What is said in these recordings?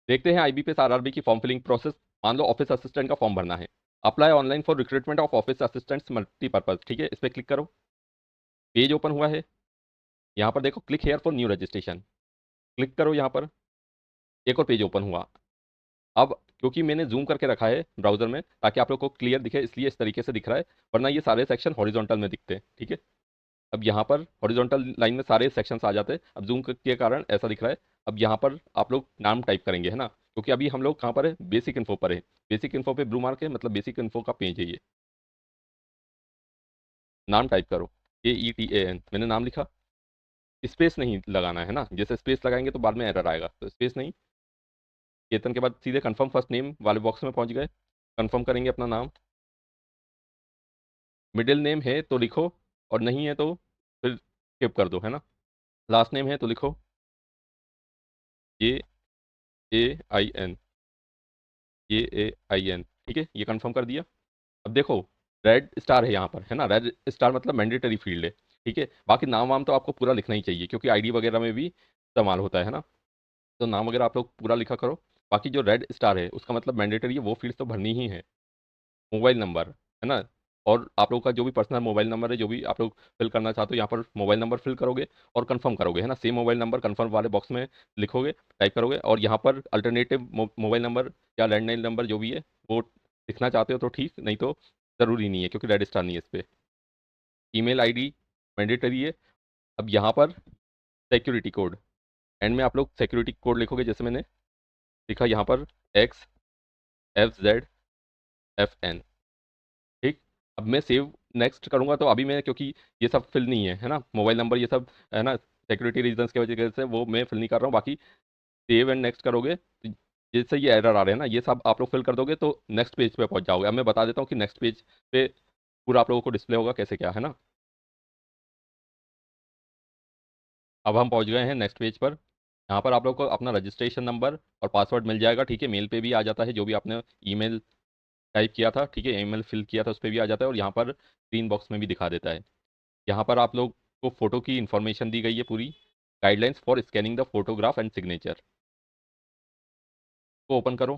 देखते हैं IBPS RRB की फॉर्म फिलिंग प्रोसेस। मान लो ऑफिस असिस्टेंट का फॉर्म भरना है। Apply online for recruitment of office assistants multipurpose, ठीक है, इस पर क्लिक करो। पेज ओपन हुआ है। यहाँ पर देखो click here for new registration, click करो यहाँ पर। एक और पेज ओपन हुआ। अब क्योंकि मैंने जूम करके रखा है ब्राउजर में ताकि आप लोग को क्लियर दिखे, इसलिए इस तरीके से दिख रहा है, वरना ये सारे सेक्शन हॉरिजॉन्टल में दिखते हैं, ठीक है। अब यहाँ पर हॉरिजॉन्टल लाइन में सारे सेक्शंस आ जाते हैं, अब जूम के कारण ऐसा दिख रहा है। अब यहाँ पर आप लोग नाम टाइप करेंगे, है ना, क्योंकि अभी हम लोग कहाँ पर है, बेसिक इन्फो पर है। बेसिक इन्फो पे ब्लू मार्क है, मतलब बेसिक इन्फो का पेज है ये। नाम टाइप करो, AETAN, मैंने नाम लिखा। स्पेस नहीं लगाना है ना, जैसे स्पेस लगाएंगे तो बाद में एरर आएगा, तो स्पेस नहीं। केतन के बाद सीधे कंफर्म फर्स्ट नेम वाले बॉक्स में पहुंच गए। कंफर्म करेंगे अपना नाम। मिडिल नेम है तो लिखो, और नहीं है तो फिर स्किप कर दो, है ना। लास्ट नेम है तो लिखो AAIN, AAIN, ठीक है, ये कंफर्म कर दिया। अब देखो रेड स्टार है यहाँ पर, है ना, रेड स्टार मतलब मैंडेटरी फील्ड है, ठीक है। बाकी नाम वाम तो आपको पूरा लिखना ही चाहिए, क्योंकि आईडी वगैरह में भी इस्तेमाल होता है ना। तो नाम वगैरह आप लोग पूरा लिखा करो। बाकी जो रेड स्टार है उसका मतलब मैंडेटरी है, वो फील्ड तो भरनी ही है। मोबाइल नंबर, है ना, और आप लोग का जो भी पर्सनल मोबाइल नंबर है, जो भी आप लोग फिल करना चाहते हो, यहाँ पर मोबाइल नंबर फिल करोगे और कंफर्म करोगे, है ना। सेम मोबाइल नंबर कंफर्म वाले बॉक्स में लिखोगे, टाइप करोगे, और यहाँ पर अल्टरनेटिव मोबाइल नंबर या लैंडलाइन नंबर जो भी है वो लिखना चाहते हो तो ठीक, नहीं तो ज़रूरी नहीं है, क्योंकि रेड स्टार नहीं है इस पर। ईमेल आईडी मैंडेटरी है। अब यहाँ पर सिक्योरिटी कोड, एंड में आप लोग सिक्योरिटी कोड लिखोगे, जैसे मैंने लिखा यहाँ पर XFZFN, ठीक। अब मैं सेव नेक्स्ट करूंगा, तो अभी मैं, क्योंकि ये सब फिल नहीं है, है ना, मोबाइल नंबर ये सब, है ना, सिक्योरिटी रीजंस की वजह से वो मैं फिल नहीं कर रहा हूँ। बाकी सेव एंड नेक्स्ट करोगे तो जैसे ये एरर आ रहे हैं ना, ये सब आप लोग फिल कर दोगे तो नेक्स्ट पेज पे पहुंच जाओगे। अब मैं बता देता हूँ कि नेक्स्ट पेज पे पूरा आप लोगों को डिस्प्ले होगा कैसे क्या, है ना। अब हम पहुंच गए हैं नेक्स्ट पेज पर। यहाँ पर आप लोग को अपना रजिस्ट्रेशन नंबर और पासवर्ड मिल जाएगा, ठीक है। मेल पे भी आ जाता है, जो भी आपने ईमेल टाइप किया था, ठीक है, ईमेल फिल किया था उस पर भी आ जाता है, और यहाँ पर ग्रीन बॉक्स में भी दिखा देता है। यहाँ पर आप लोग को फोटो की इंफॉर्मेशन दी गई है पूरी। Guidelines for scanning the photograph and signature को ओपन करो।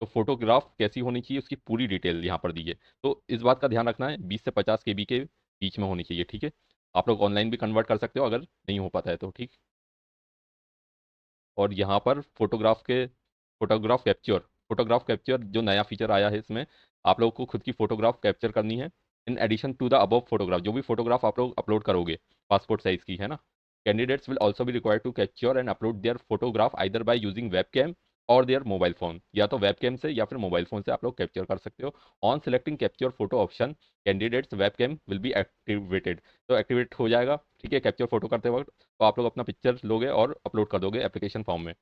तो फोटोग्राफ कैसी होनी चाहिए उसकी पूरी डिटेल यहाँ पर दी है। तो इस बात का ध्यान रखना है, 20 से 50 KB के बीच में होनी चाहिए, ठीक है। आप लोग ऑनलाइन भी कन्वर्ट कर सकते हो अगर नहीं हो पाता है तो, ठीक। और यहाँ पर फोटोग्राफ कैप्चर जो नया फीचर आया है इसमें, आप लोग को खुद की फोटोग्राफ कैप्चर करनी है। In addition to the above photograph, जो भी फोटोग्राफ आप लोग अपलोड करोगे पासपोर्ट साइज की, है ना। Candidates will also be required to capture and upload their photograph either by using webcam or their mobile phone, या तो वेब कैम से या फिर मोबाइल फोन से आप लोग कैप्चर कर सकते हो। On selecting capture photo option, candidates webcam will be activated, तो एक्टिवेट हो जाएगा, ठीक है, कैप्चर फोटो करते वक्त। तो आप लोग अपना पिक्चर लोगे और अपलोड कर दोगे एप्लीकेशन फॉर्म में।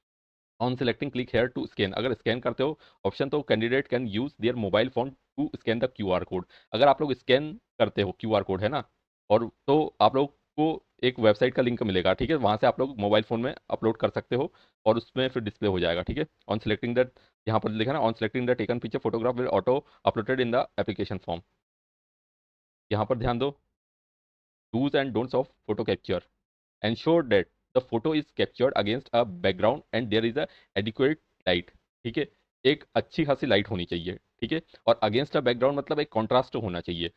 On selecting click here to scan, अगर स्कैन करते हो ऑप्शन, तो candidate can use their mobile phone to scan the QR code. अगर आप लोग स्कैन करते हो QR कोड, है ना, और तो आप लोग को एक वेबसाइट का लिंक मिलेगा, ठीक है, वहां से आप लोग मोबाइल फोन में अपलोड कर सकते हो और उसमें फिर डिस्प्ले हो जाएगा, ठीक है। ऑन सिलेक्टिंग दैट, यहाँ पर लिखा ना, on selecting the taken picture photograph will auto uploaded in the application form. यहाँ पर ध्यान दो, do's and don'ts of photo capture. ensure that the photo is captured against a background and there is a adequate light, ठीक है, एक अच्छी खासी light होनी चाहिए, ठीक है। और अगेंस्ट अ बैकग्राउंड मतलब एक कॉन्ट्रास्ट होना चाहिए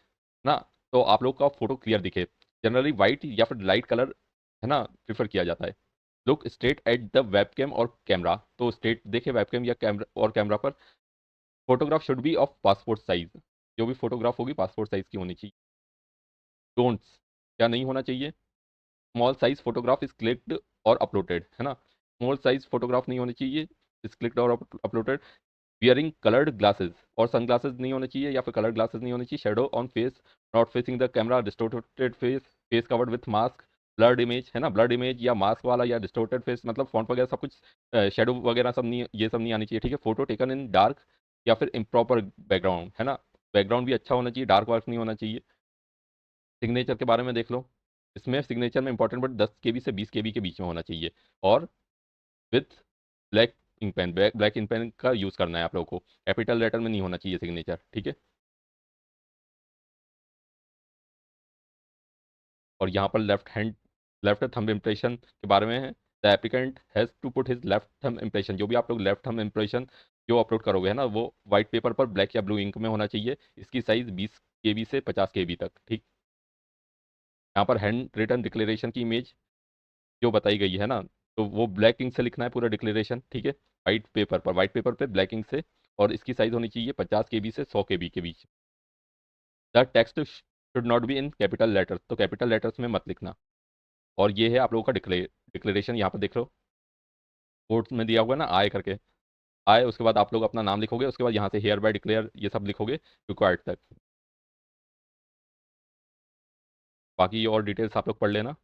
ना, तो आप लोग का फोटो क्लियर दिखे। जनरली वाइट या फिर लाइट कलर, है ना, प्रिफर किया जाता है। Look straight at the webcam और कैमरा, तो स्ट्रेट देखे वेबकैम या कैमरा और कैमरा पर। Photograph should be of passport size, जो भी फोटोग्राफ होगी पासपोर्ट साइज की होनी चाहिए। डोंट्स, क्या नहीं होना चाहिए, small size photograph is clicked और अपलोडेड, है ना, स्मॉल साइज फोटोग्राफ नहीं होनी चाहिए, इज क्लिक्ड और अपलोडेड। वियरिंग कलर्ड ग्लासेस, और सन ग्लासेस नहीं होने चाहिए या फिर कलर्ड ग्लासेस नहीं होने चाहिए। Shadow on face not facing the camera, distorted face, face covered with mask, blurred image, है ना, ब्लर्ड इमेज या मास्क वाला या डिस्टोर्टेड फेस, मतलब फॉन्ट वगैरह सब कुछ, शेडो वगैरह सब नहीं, ये सब नहीं आनी चाहिए, ठीक है। फोटो टेकन इन डार्क या फिर इम्प्रॉपर बैकग्राउंड, है ना, बैकग्राउंड भी अच्छा होना चाहिए, डार्क वार्क नहीं होना चाहिए। सिग्नेचर के बारे में देख लो, इसमें सिग्नेचर में इंपॉर्टेंट बट 10 KB से 20 KB के बीच में होना चाहिए, और with black ink pen, black ink pen का यूज़ करना है आप लोगों को। कैपिटल लेटर में नहीं होना चाहिए सिग्नेचर, ठीक है। और यहाँ पर लेफ्ट थंब इम्प्रेशन के बारे में है, the applicant has to put his left thumb impression, जो भी आप लोग लेफ्ट थंब इम्प्रेशन जो अपलोड करोगे है ना, वो वाइट पेपर पर ब्लैक या ब्लू इंक में होना चाहिए। इसकी साइज़ 20 KB से 50 KB तक, ठीक। यहाँ पर हैंड रिटन डिक्लेरेशन की इमेज जो बताई गई है ना, तो वो ब्लैक इंक से लिखना है पूरा डिक्लेरेशन, ठीक है, वाइट पेपर पे ब्लैक इंक से। और इसकी साइज़ होनी चाहिए 50 KB से 100 KB के बीच। The text should not be in capital letters, तो कैपिटल लेटर्स में मत लिखना। और ये है आप लोगों का डिक्लेरेशन, यहाँ पर देख लो कोर्ट में दिया हुआ है ना आय करके, आय, उसके बाद आप लोग अपना नाम लिखोगे, उसके बाद यहाँ से हेयर बाय डिक्लेयर ये सब लिखोगे रिक्वायर्ड तक। बाकी और डिटेल्स आप लोग पढ़ लेना।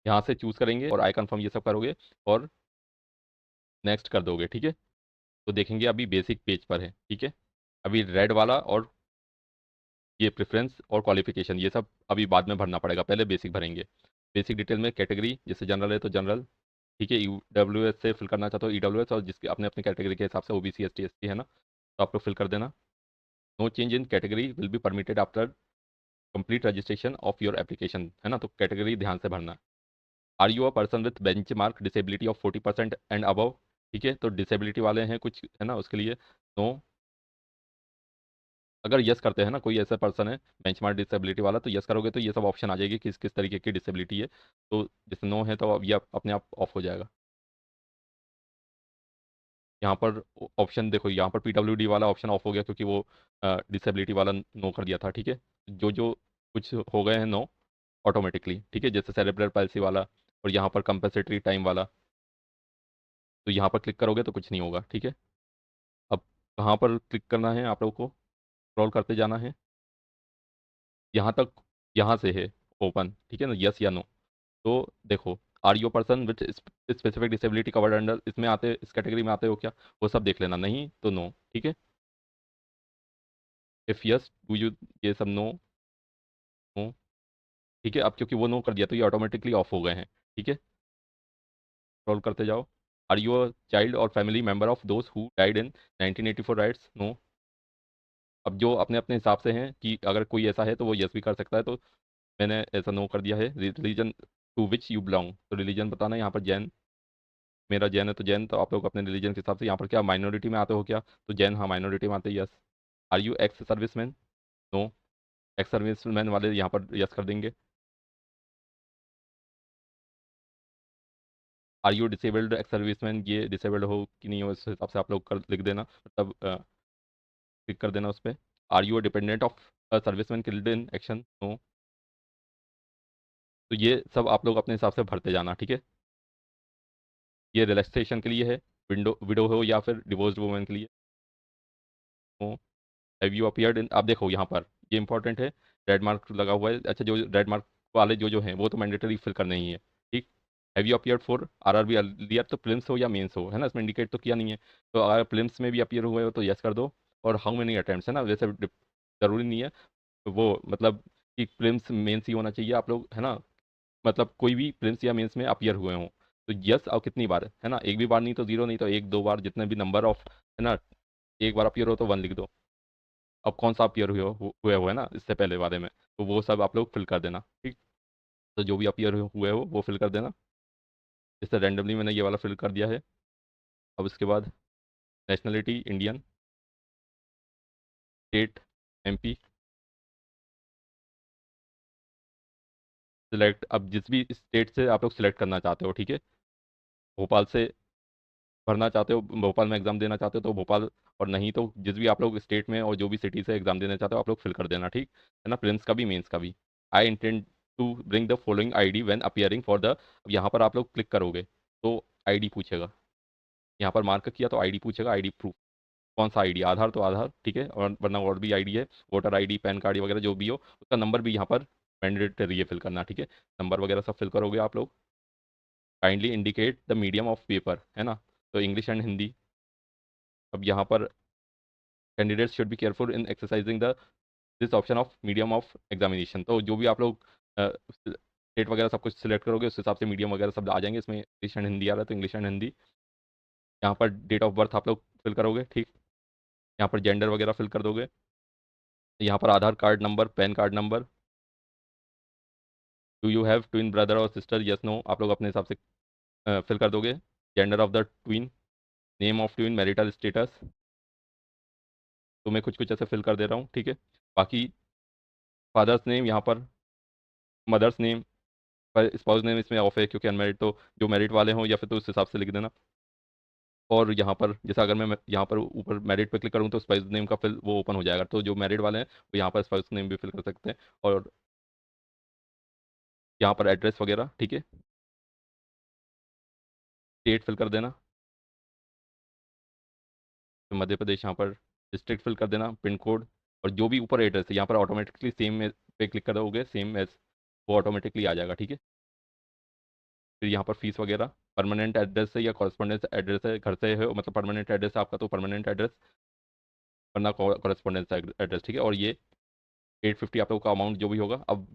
यहाँ से चूज करेंगे और आई कन्फर्म ये सब करोगे और नेक्स्ट कर दोगे, ठीक है। तो देखेंगे अभी बेसिक पेज पर है, ठीक है। अभी रेड वाला और ये प्रेफरेंस और क्वालिफिकेशन ये सब अभी बाद में भरना पड़ेगा, पहले बेसिक भरेंगे। बेसिक डिटेल में कैटेगरी, जैसे जनरल है तो जनरल, ठीक है। EWS से फिल करना चाहते हो EWS, और जिसके अपने अपने कैटेगरी के हिसाब से OBC ST SC है ना, तो आप लोग फिल कर देना। No change in category will be permitted after complete registration of your application, है ना, तो कैटेगरी ध्यान से भरना। Are you a person with benchmark disability of 40% and above, ठीक है, तो डिसेबिलिटी वाले हैं कुछ है ना, उसके लिए नो। अगर यस करते हैं ना, कोई ऐसा पर्सन है बेंचमार्क डिसेबिलिटी वाला, तो यस करोगे तो ये सब ऑप्शन आ जाएगी किस किस तरीके की डिसेबिलिटी है। तो जैसे नो है तो अब ये अपने आप ऑफ हो जाएगा। यहाँ पर ऑप्शन देखो, यहाँ पर PWD वाला ऑप्शन ऑफ हो गया क्योंकि वो डिसेबिलिटी वाला नो कर दिया था, ठीक है। जो जो कुछ हो गए हैं नो ऑटोमेटिकली, ठीक है, जैसे सेरेब्रल पैल्सी वाला और यहाँ पर कंपनसेटरी टाइम वाला, तो यहाँ पर क्लिक करोगे तो कुछ नहीं होगा, ठीक है। अब कहाँ पर क्लिक करना है आप लोग को, स्क्रॉल करते जाना है यहाँ तक, यहाँ से है ओपन, ठीक है ना, यस या नो। तो देखो, are you person with specific disability covered under, इसमें आते, इस कैटेगरी में आते हो क्या, वो सब देख लेना, नहीं तो नो, ठीक है। इफ यस डू यू, ये सब नो, नो, ठीक है। अब क्योंकि वो नो कर दिया तो ये ऑटोमेटिकली ऑफ हो गए हैं, ठीक है। स्क्रॉल करते जाओ। Are you a child or family member of those who died in 1984 riots, no. अब जो अपने अपने हिसाब से हैं कि अगर कोई ऐसा है तो वो यस भी कर सकता है, तो मैंने ऐसा नो कर दिया है। Religion to which you belong, तो रिलीजन बताना है, यहाँ पर जैन, मेरा जैन है तो जैन, तो आप लोग अपने रिलीजन के हिसाब से। यहाँ पर क्या माइनॉरिटी में आते हो क्या, तो जैन, हाँ माइनॉरिटी में आते हैं, yes. Are you ex serviceman, no. Ex serviceman वाले यहाँ पर यस कर देंगे। Are you disabled ex serviceman, ये डिसेबल्ड हो कि नहीं हो, इस हिसाब से आप लोग कर लिख देना, मतलब क्लिक कर देना उस पर। Are you dependent of serviceman killed in action, no. तो ये सब आप लोग अपने हिसाब से भरते जाना, ठीक है। ये रिलैक्सेशन के लिए है, विडो हो या फिर डिवोर्स्ड वुमेन के लिए, no. Have you appeared in, आप देखो यहाँ पर ये इंपॉर्टेंट है, रेड मार्क लगा हुआ है, अच्छा, जो रेड मार्क वाले जो जो हैं वो तो मैंडेटरी फिल करना ही है, ठीक। Have you appeared for RRB earlier, तो प्रिलिम्स हो या मेंस हो, है ना, इसमें इंडिकेट तो किया नहीं है। तो अगर प्रिलिम्स में भी अपीयर हुए हो तो यस कर दो। और हाउ मेनी अटेम्प्ट्स, है ना, वैसे जरूरी नहीं है, तो वो मतलब कि प्रिलिम्स मेंस ही होना चाहिए आप लोग, है ना, मतलब कोई भी प्रिलिम्स या मेंस में अपीयर हुए हों तो यस। और कितनी बार है ना, एक भी बार नहीं तो जीरो, नहीं तो एक दो बार, जितने भी नंबर ऑफ, है ना, एक बार अपीयर हो तो 1 लिख दो। अब कौन सा अपीयर हुए हो है ना इससे पहले वाले में, तो वो सब आप लोग फिल कर देना, ठीक। तो जो भी अपीयर हुए हो वो फिल कर देना। जैसे रैंडमली मैंने ये वाला फिल कर दिया है। अब इसके बाद nationality Indian, state MP, select, अब जिस भी स्टेट से आप लोग सिलेक्ट करना चाहते हो, ठीक है। भोपाल से भरना चाहते हो, भोपाल में एग्जाम देना चाहते हो तो भोपाल, और नहीं तो जिस भी आप लोग स्टेट में और जो भी सिटी से एग्जाम देना चाहते हो आप लोग फिल कर देना, ठीक है ना, प्रिलिम्स का भी मेंस का भी। I intend to bring the following ID when appearing for the, अब यहाँ पर आप लोग क्लिक करोगे तो ID पूछेगा, यहाँ पर मार्क किया तो ID पूछेगा, ID प्रूफ, कौन सा ID, आधार तो आधार, ठीक है, और वरना और भी ID है, वोटर ID, पैन कार्ड वगैरह जो भी हो, उसका नंबर भी यहाँ पर मैंडेटरी है फिल करना, ठीक है। नंबर वगैरह सब फिल करोगे आप लोग। Kindly indicate the medium of paper, है ना, तो इंग्लिश एंड हिंदी। अब यहाँ पर candidates should be careful in exercising the this option of medium of examination, तो जो भी आप लोग स्टेट वगैरह सब कुछ सिलेक्ट करोगे उस हिसाब से मीडियम वगैरह सब आ जाएंगे, इसमें इंग्लिश एंड हिंदी आ रहा है तो इंग्लिश एंड हिंदी। यहाँ पर डेट ऑफ बर्थ आप लोग फिल करोगे, ठीक। यहाँ पर जेंडर वगैरह फिल कर दोगे। यहाँ पर Aadhaar card number, PAN card number, do you have twin brother और सिस्टर, यस नो, आप लोग अपने हिसाब से फिल कर दोगे। Gender of the twin, name of twin, marital status, तो मैं कुछ कुछ ऐसे फिल कर दे रहा हूँ, ठीक है। बाकी फादर्स नेम यहाँ पर, मदर्स नेम, पर स्पाउस नेम इसमें ऑफ है क्योंकि अनमेरिड, तो जो मैरिड वाले हों या फिर तो उस हिसाब से लिख देना। और यहाँ पर जैसा अगर मैं यहाँ पर ऊपर मैरिड पे क्लिक करूँ तो स्पाउस नेम का फिल वो ओपन हो जाएगा, तो जो मैरिड वाले हैं वो यहाँ पर स्पाउस नेम भी फिल कर सकते हैं। और यहाँ पर एड्रेस वगैरह, ठीक है, स्टेट फिल कर देना, तो मध्य प्रदेश, यहाँ पर डिस्ट्रिक्ट फिल कर देना, पिन कोड, और जो भी ऊपर एड्रेस है यहाँ पर ऑटोमेटिकली सेम पे क्लिक कर दोगे, सेम एज, वो ऑटोमेटिकली आ जाएगा, ठीक है। फिर यहाँ पर फीस वगैरह, परमानेंट एड्रेस है या कॉरेस्पॉन्डेंस एड्रेस है, घर से है मतलब परमानेंट एड्रेस है आपका तो परमानेंट एड्रेस, वरना कॉरेस्पॉन्डेंस एड्रेस, ठीक है। और ये 850 आप लोगों का अमाउंट जो भी होगा। अब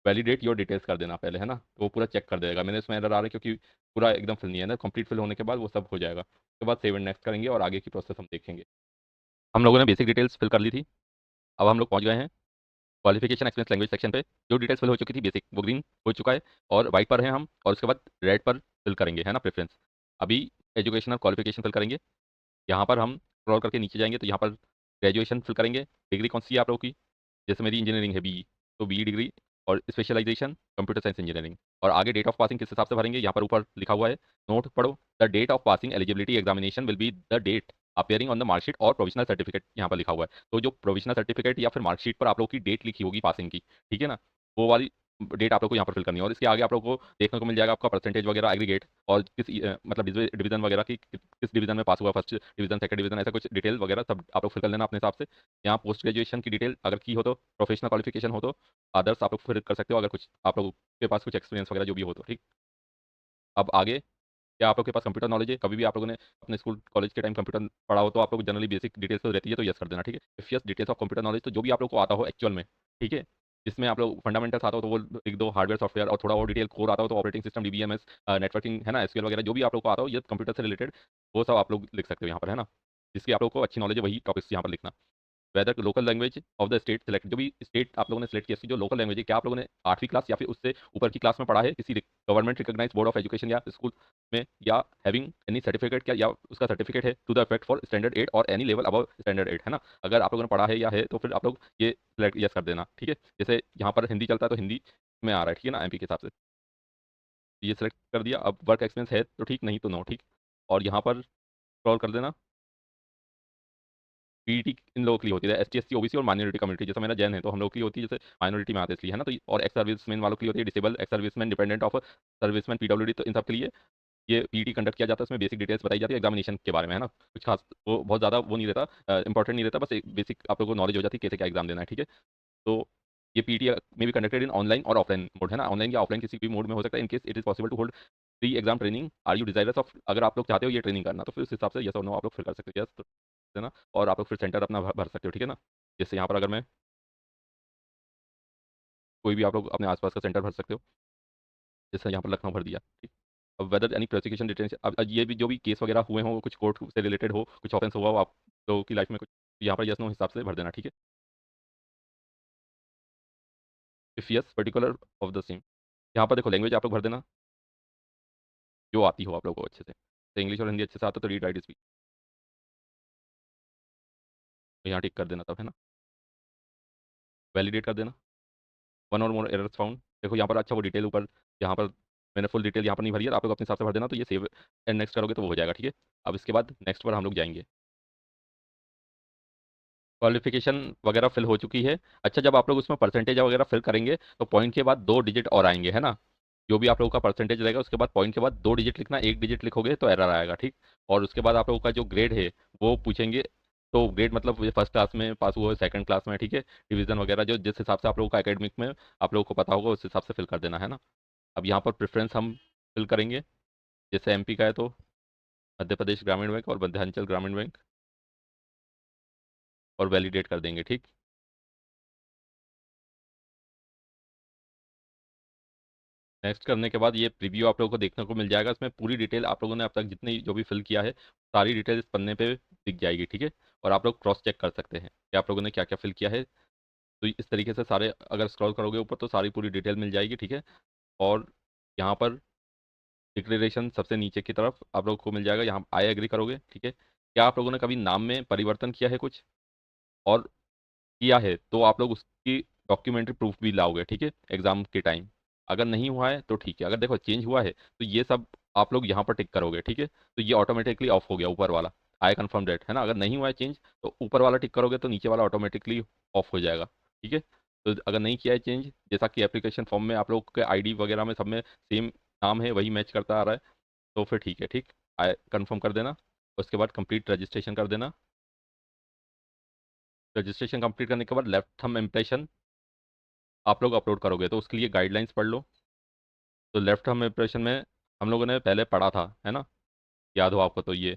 वैलिडेट योर डिटेल्स कर देना पहले, है ना, तो वो पूरा चेक कर देगा। मैंने इसमें एरर आ रहा है क्योंकि पूरा एकदम फिल नहीं है ना, कंप्लीट फिल होने के बाद वो सब हो जाएगा, उसके बाद सेव एंड नेक्स्ट करेंगे और आगे की प्रोसेस हम देखेंगे। हम लोगों ने बेसिक डिटेल्स फिल कर ली थी, अब हम लोग पहुंच गए हैं क्वालिफिकेशन एक्सपीरियंस लैंग्वेज सेक्शन पे। जो डिटेल्स फिल हो चुकी थी बेसिक वो ग्रीन हो चुका है, और वाइट पर है हम, और उसके बाद रेड पर फिल करेंगे, है ना, प्रेफरेंस। अभी एजुकेशनल क्वालिफिकेशन फिल करेंगे। यहाँ पर हम स्क्रॉल करके नीचे जाएंगे तो यहाँ पर ग्रेजुएशन फिल करेंगे, डिग्री कौन सी है आप लोगों की। जैसे मेरी इंजीनियरिंग है, बीई, तो बीई डिग्री, और स्पेशलाइजेशन कंप्यूटर साइंस इंजीनियरिंग। और आगे डेट ऑफ पासिंग किस हिसाब से भरेंगे, यहाँ पर ऊपर लिखा हुआ है, नोट पढ़ो, the date of passing eligibility examination will be the date appearing on the marksheet और प्रोविजनल सर्टिफिकेट, यहाँ पर लिखा हुआ है। तो जो प्रोविजनल सर्टिफिकेट या फिर मार्कशीट पर आप लोग की डेट लिखी होगी पासिंग की, ठीक है ना, वो वाली डेट आप लोग को यहाँ पर फिल करनी है। और इसके आगे आप लोग को देखने को मिल जाएगा आपका परसेंटेज वगैरह एग्रीगेट, और किस मतलब डिवीजन वगैरह की, किस डिवीजन में पास हुआ, फर्स्ट डिवीजन, सेकंड डिवीजन, ऐसा कुछ डिटेल वगैरह सब आप लोग फिल कर लेना अपने हिसाब से। यहाँ पोस्ट ग्रेजुएशन की डिटेल अगर की हो तो, प्रोफेशनल क्वालिफिकेशन हो तो, अदर्स आप लोग फिल कर सकते हो अगर कुछ आप लोग के पास कुछ एक्सपीरियंस वगैरह जो भी हो तो, ठीक। अब आगे, क्या आप लोग के पास कंप्यूटर नॉलेज है, कभी भी आप लोगों ने अपने स्कूल कॉलेज के टाइम कंप्यूटर पढ़ा हो तो आप लोग जनरली बेसिक डिटेल्स तो रहती है, तो यस कर देना, ठीक है। If yes details of computer knowledge, तो जो भी आप लोग को आता हो एक्चुअल में, ठीक है, जिसमें आप लोग फंडामेंटल्स आता हो तो वो लिख दो, हार्डवेयर सॉफ्टवेयर, और थोड़ा और डिटेल कोर आता हो तो ऑपरेटिंग सिस्टम, डीबीएमएस, नेटवर्किंग, है ना, एसक्यूएल वगैरह, जो भी आप लोग को आता हो ये कंप्यूटर से रिलेटेड, वो सब आप लोग लिख सकते हो यहाँ पर, है ना। जिसकी आप लोग को अच्छी नॉलेज है वही टॉपिक्स यहाँ पर लिखना। Whether local language of the state select, जो भी स्टेट आप लोगों ने सेलेक्ट किया इसकी जो लोकल लैंग्वेज है, क्या आप लोगों ने 8वीं क्लास या फिर उससे ऊपर की क्लास में पढ़ा है किसी government recognise board of education या स्कूल में, या हैविंग एनी सर्टिफिकेट, क्या या उसका सर्टिफिकेट है to the effect for standard 8 और एनी लेवल अबव स्टैंडर्ड 8, है ना। अगर आप लोगों ने पढ़ा है या है तो फिर आप लोग ये सेलेक्ट यस कर देना, ठीक है। जैसे यहाँ पर हिंदी चलता है तो हिंदी में आ रहा है, ठीक है ना, एमपी के हिसाब से, ये सेलेक्ट कर दिया। अब वर्क एक्सपीरियंस है तो ठीक, नहीं तो नो, ठीक। और यहाँ पर स्क्रॉल कर देना। पीईटी इन लोगों के लिए होती है, एसटी एससी ओबीसी और माइनॉरिटी कम्युनिटी, जैसे मेरा जैन है तो हम लोग के लिए होती है, जैसे माइनॉरिटी में आते हैं इसलिए, है ना। तो और एक्स सर्विसमैन वालों के लिए होती है, disable ex serviceman, dependent of serviceman, PWD, तो इन सब के लिए ये पीईटी कंडक्ट किया जाता है। इसमें बेसिक डिटेल्स बताई जाती है एग्जामिनेशन के बारे में, है ना। कुछ खास वो बहुत ज़्यादा वो नहीं रहता, इंपॉर्टेंट नहीं रहता, बस एक बेसिक आप लोगों को नॉलेज हो जाती है कैसे क्या एग्जाम देना है, ठीक है। तो ये पीईटी में भी कंडक्टेड इन ऑनलाइन और ऑफलाइन मोड, है ना, ऑनलाइन या ऑफलाइन किसी भी मोड में हो सकता है। In case it is possible to hold pre exam training, are you desirous of, अगर आप लोग चाहते हो ये ट्रेनिंग करना तो फिर उस हिसाब से यस और नो आप लोग फिल कर सकते हो, यस देना, और आप लोग फिर सेंटर अपना भर सकते हो, ठीक है ना। जैसे यहाँ पर अगर मैं कोई भी आप लोग अपने आसपास का सेंटर भर सकते हो, जैसे यहाँ पर लखनऊ भर दिया, ठीक। अब वेदर एनी प्रोसिक्यूशन डिटेल्स, अब ये भी जो भी केस वगैरह हुए हों, कुछ कोर्ट से रिलेटेड हो, कुछ ऑफेंस हुआ हो आप लोगों की लाइफ में कुछ, यहाँ पर यस नो हिसाब से भर देना, ठीक है। If yes particular of the same, यहाँ पर देखो लैंग्वेज आप लोग भर देना जो आती हो आप लोगों को अच्छे से, तो इंग्लिश और हिंदी अच्छे से आता तो रीड राइट स्पीक, यहाँ टिक कर देना तब, है ना। वैलिडेट कर देना। वन और मोर एरर्स फाउंड, देखो यहाँ पर अच्छा वो डिटेल ऊपर, यहाँ पर मैंने फुल डिटेल यहाँ पर नहीं भरी है, आप लोग अपने हिसाब से भर देना, तो ये सेव एंड नेक्स्ट करोगे तो वो हो जाएगा, ठीक है। अब इसके बाद नेक्स्ट पर हम लोग जाएंगे। क्वालिफिकेशन वगैरह फिल हो चुकी है। अच्छा, जब आप लोग उसमें परसेंटेज वगैरह फिल करेंगे तो पॉइंट के बाद 2 डिजिट और आएंगे, है ना। जो भी आप लोगों का परसेंटेज रहेगा उसके बाद पॉइंट के बाद 2 डिजिट लिखना, 1 डिजिट लिखोगे तो एरर आएगा, ठीक। और उसके बाद आप लोगों का जो ग्रेड है वो पूछेंगे, तो ग्रेड मतलब ये फर्स्ट क्लास में पास हुआ है, सेकंड क्लास में, ठीक है, डिवीजन वगैरह जो जिस हिसाब से आप लोगों का एकेडमिक में आप लोगों को पता होगा उस हिसाब से फिल कर देना, है ना। अब यहाँ पर प्रेफरेंस हम फिल करेंगे, जैसे एमपी का है तो मध्य प्रदेश ग्रामीण बैंक और मध्यांचल ग्रामीण बैंक, और वैलिडेट कर देंगे, ठीक। नेक्स्ट करने के बाद ये प्रीव्यू आप लोगों को देखने को मिल जाएगा, इसमें पूरी डिटेल आप लोगों ने अब तक जितनी जो भी फिल किया है सारी डिटेल इस पन्ने पे दिख जाएगी, ठीक है। और आप लोग क्रॉस चेक कर सकते हैं कि आप लोगों ने क्या क्या फिल किया है। तो इस तरीके से सारे अगर स्क्रॉल करोगे ऊपर तो सारी पूरी डिटेल मिल जाएगी, ठीक है। और यहाँ पर डिक्लेरेशन सबसे नीचे की तरफ आप लोग को मिल जाएगा, यहाँ आई एग्री करोगे। ठीक है, क्या आप लोगों ने कभी नाम में परिवर्तन किया है कुछ, और किया है तो आप लोग उसकी डॉक्यूमेंट्री प्रूफ भी लाओगे। ठीक है, एग्जाम के टाइम। अगर नहीं हुआ है तो ठीक है, अगर देखो चेंज हुआ है तो ये सब आप लोग यहाँ पर टिक करोगे। ठीक है, तो ये ऑटोमेटिकली ऑफ हो गया ऊपर वाला, आई कंफर्म डेट, है ना। अगर नहीं हुआ है चेंज तो ऊपर वाला टिक करोगे तो नीचे वाला ऑटोमेटिकली ऑफ हो जाएगा। ठीक है, तो अगर नहीं किया है चेंज, जैसा कि एप्लीकेशन फॉर्म में आप लोग के आईडी वगैरह में सब में सेम नाम है, वही मैच करता आ रहा है, तो फिर ठीक है। ठीक, आई कंफर्म कर देना। उसके बाद कंप्लीट रजिस्ट्रेशन कर देना। रजिस्ट्रेशन कंप्लीट करने के बाद लेफ्ट थंब इम्प्रेशन आप लोग अपलोड करोगे, तो उसके लिए गाइडलाइंस पढ़ लो। तो लेफ्ट थंब इम्प्रेशन में हम लोगों ने पहले पढ़ा था, है ना, याद हो आपको तो ये,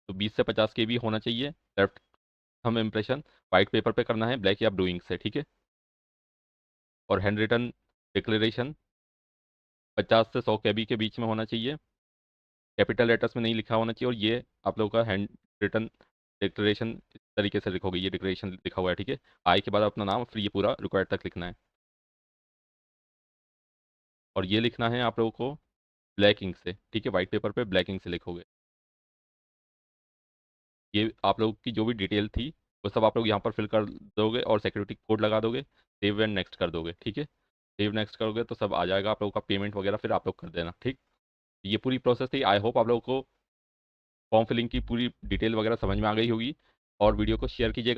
तो 20 से 50 KB होना चाहिए left thumb impression. White paper पे करना है, ब्लैक या ब्लू इंक से। ठीक है, और हैंड रिटन डिक्लेरेशन 50 से 100 KB के बीच में होना चाहिए, कैपिटल लेटर्स में नहीं लिखा होना चाहिए, और ये आप लोगों का हैंड रिटन डिक्लेरेशन इस तरीके से लिखोगे, ये डिक्लेरेशन लिखा हुआ है। ठीक है, आई के बाद अपना नाम, फिर ये पूरा रिक्वायर्ड तक लिखना है, और ये लिखना है आप लोगों को ब्लैक इंक से। ठीक है, वाइट पेपर पे ब्लैक इंक से लिखोगे। ये आप लोग की जो भी डिटेल थी वो सब आप लोग यहाँ पर फिल कर दोगे और सिक्योरिटी कोड लगा दोगे, सेव एंड नेक्स्ट कर दोगे। ठीक है, सेव नेक्स्ट करोगे तो सब आ जाएगा आप लोगों का, पेमेंट वगैरह फिर आप लोग कर देना। ठीक, ये पूरी प्रोसेस थी। आई होप आप लोगों को फॉर्म फिलिंग की पूरी डिटेल वगैरह समझ में आ गई होगी, और वीडियो को शेयर कीजिएगा।